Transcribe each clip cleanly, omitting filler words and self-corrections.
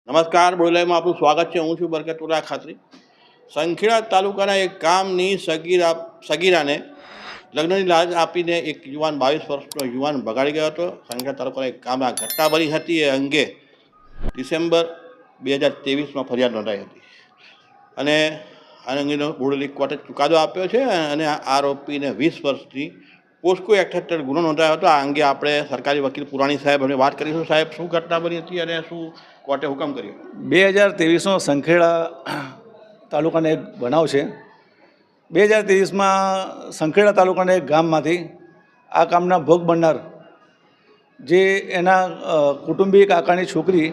નમસ્કાર, બોલાઈમાં આપનું સ્વાગત છે. હું છું બરકતુલ્લા ખાતરી. સંખેડા તાલુકાના એક ગામની સગીરાને લગ્નની લાજ આપીને એક યુવાન 22 વર્ષનો યુવાન ભગાડી ગયો હતો. સંખેડા તાલુકાના એક ગામમાં ઘટના બની હતી. એ અંગે ડિસેમ્બર 2023માં ફરિયાદ નોંધાઈ હતી અને આ અંગેનો બોડેલી કોર્ટે ચુકાદો આપ્યો છે અને આરોપીને 20 વર્ષની પોસ્કો એક્ટ હેઠળ ગુનો નોંધાયો હતો. આ અંગે આપણે સરકારી વકીલ પુરાણી સાહેબ અમે વાત કરીશું. સાહેબ, શું ઘટના બની હતી અને શું કોર્ટે હુકમ કર્યો? 2023નો સંખેડા તાલુકાનો એક બનાવ છે. 2023માં સંખેડા તાલુકાના એક ગામમાંથી આ ગામના ભોગ બનનાર જે એના કુટુંબી કાકાની છોકરી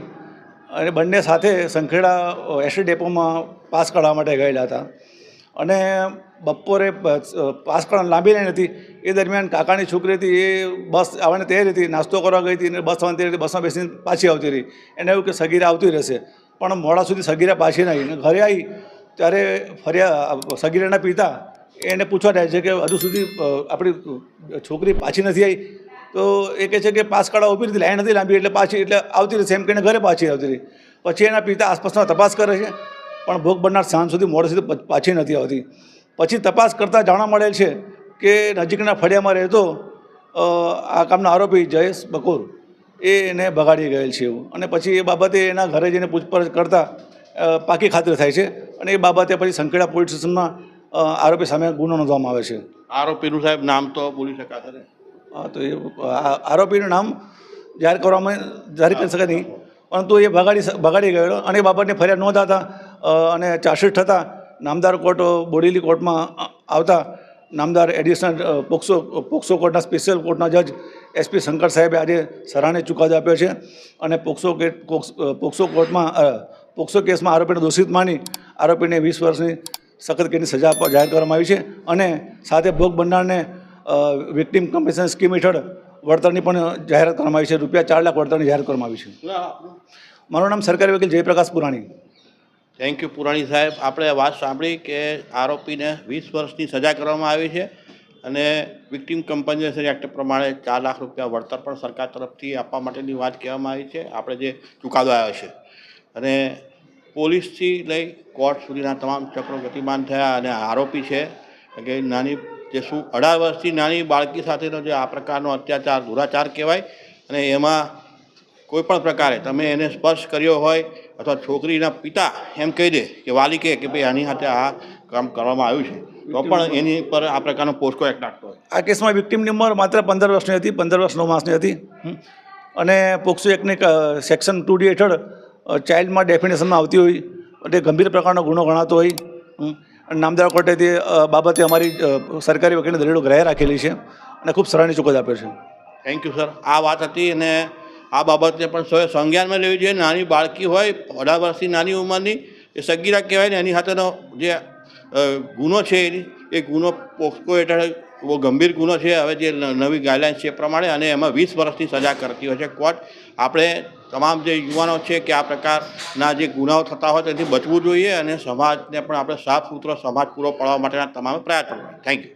અને બંને સાથે સંખેડા એસટી ડેપોમાં પાસ કાઢવા માટે ગયેલા હતા અને બપોરે પાસ કાઢવાની લાંબી લાઈન હતી. એ દરમિયાન કાકાની છોકરી હતી, એ બસ આવવાની તૈયારી હતી, નાસ્તો કરવા ગઈ હતી અને બસ આવવાની તૈયારી હતી. બસમાં બેસીને પાછી આવતી રહી. એને એવું કે સગીરા આવતી રહેશે, પણ મોડા સુધી સગીરા પાછી નહીં આવી. ઘરે આવી ત્યારે સગીરાના પિતા એને પૂછવા જાય છે કે હજુ સુધી આપણી છોકરી પાછી નથી આવી. તો એ કહે છે કે પાસ કાઢવા ઊભી નથી, લાઈન નથી લાંબી એટલે પાછી એટલે આવતી રહેશે એમ કહીને ઘરે પાછી આવતી રહી. પછી એના પિતા આસપાસમાં તપાસ કરે છે, પણ ભોગ બનનાર સાંજ સુધી મોડે સુધી પાછી નથી આવતી. પછી તપાસ કરતાં જાણવા મળેલ છે કે નજીકના ફળિયામાં રહેતો આ કામના આરોપી જયેશ બકુર એને ભગાડી ગયેલ છે એવું. અને પછી એ બાબતે એના ઘરે જઈને પૂછપરછ કરતાં પાકી ખાતરી થાય છે અને એ બાબતે પછી સંખેડા પોલીસ સ્ટેશનમાં આરોપી સામે ગુનો નોંધવામાં આવે છે. આરોપીનું સાહેબ નામ તો બોલી શકાશે ને? હા, તો એ આરોપીનું નામ જાહેર કરી શકે નહીં, પરંતુ એ ભગાડી ગયેલો અને એ બાબતની ફરિયાદ નોંધાતા અને ચાર્જશીટ થતાં નામદાર કોર્ટ બોડેલી કોર્ટમાં આવતા નામદાર એડિશનલ પોક્સો કોર્ટના સ્પેશિયલ કોર્ટના જજ SP શંકર સાહેબે આજે સરાહનીય ચુકાદો આપ્યો છે અને પોક્સો કોર્ટમાં પોક્સો કેસમાં આરોપીને દોષિત માની આરોપીને 20 વર્ષની સખત કેદની સજા જાહેર કરવામાં આવી છે અને સાથે ભોગ બનનારને વિક્ટિમ કમ્પન્સેશન સ્કીમ હેઠળ વળતરની પણ જાહેરાત કરવામાં આવી છે. ₹4 લાખ વળતરની જાહેર કરવામાં આવી છે. મારું નામ સરકારી વકીલ જયપ્રકાશ પુરાણી. થેન્ક યુ પુરાણી સાહેબ. આપણે વાત સાંભળી કે આરોપીને 20 વર્ષની સજા કરવામાં આવી છે અને વિક્ટિમ કમ્પન્સેશન એક્ટ પ્રમાણે ₹4 લાખ વળતર પણ સરકાર તરફથી આપવા માટેની વાત કહેવામાં આવી છે. આપણે જે ચુકાદો આવ્યો છે અને પોલીસથી લઈ કોર્ટ સુધીના તમામ ચક્રો ગતિમાન થયા અને આરોપી છે કે નાની જે 18 વર્ષથી નાની બાળકી સાથેનો જે આ પ્રકારનો અત્યાચાર દુરાચાર કહેવાય અને એમાં કોઈપણ પ્રકારે તમે એને સ્પર્શ કર્યો હોય અથવા છોકરીના પિતા એમ કહી દે કે વાલી કહે કે ભાઈ આની સાથે આ કામ કરવામાં આવ્યું છે તો પણ એની પર આ પ્રકારનો પોસ્કો એક્ટ નાખતો હોય. આ કેસમાં વિક્ટિમની ઉંમર માત્ર 15 વર્ષની હતી, 15 વર્ષ 9 માસની હતી અને પોક્સો એક્ટની સેક્શન 2D હેઠળ ચાઇલ્ડમાં ડેફિનેશનમાં આવતી હોય એટલે ગંભીર પ્રકારનો ગુનો ગણાતો હોય. નામદાર કોર્ટે તે બાબતે અમારી સરકારી વકીલની દલીલો ગ્રાહ્ય રાખેલી છે અને ખૂબ સરાહનીય ચુકાદો આપ્યો છે. Thank you sir. આ વાત હતી અને આ બાબતે પણ સૌએ સંજ્ઞાનમાં લેવી જોઈએ. નાની બાળકી હોય 18 વર્ષની નાની ઉંમરની એ સગીરા કહેવાય ને એની સાથેનો જે ગુનો છે એ ગુનો પોક્સો હેઠળ બહુ ગંભીર ગુનો છે. હવે જે નવી ગાઈડલાઇન્સ છે એ પ્રમાણે અને એમાં 20 વર્ષની સજા કરતી હોય છે કોર્ટ. આપણે તમામ જે યુવાનો છે કે આ પ્રકારના જે ગુનાઓ થતા હોય તેથી બચવું જોઈએ અને સમાજને પણ આપણે સાફ સુથરો સમાજ પૂરો પાડવા માટેના તમામ પ્રયાસ કરવો. Thank you.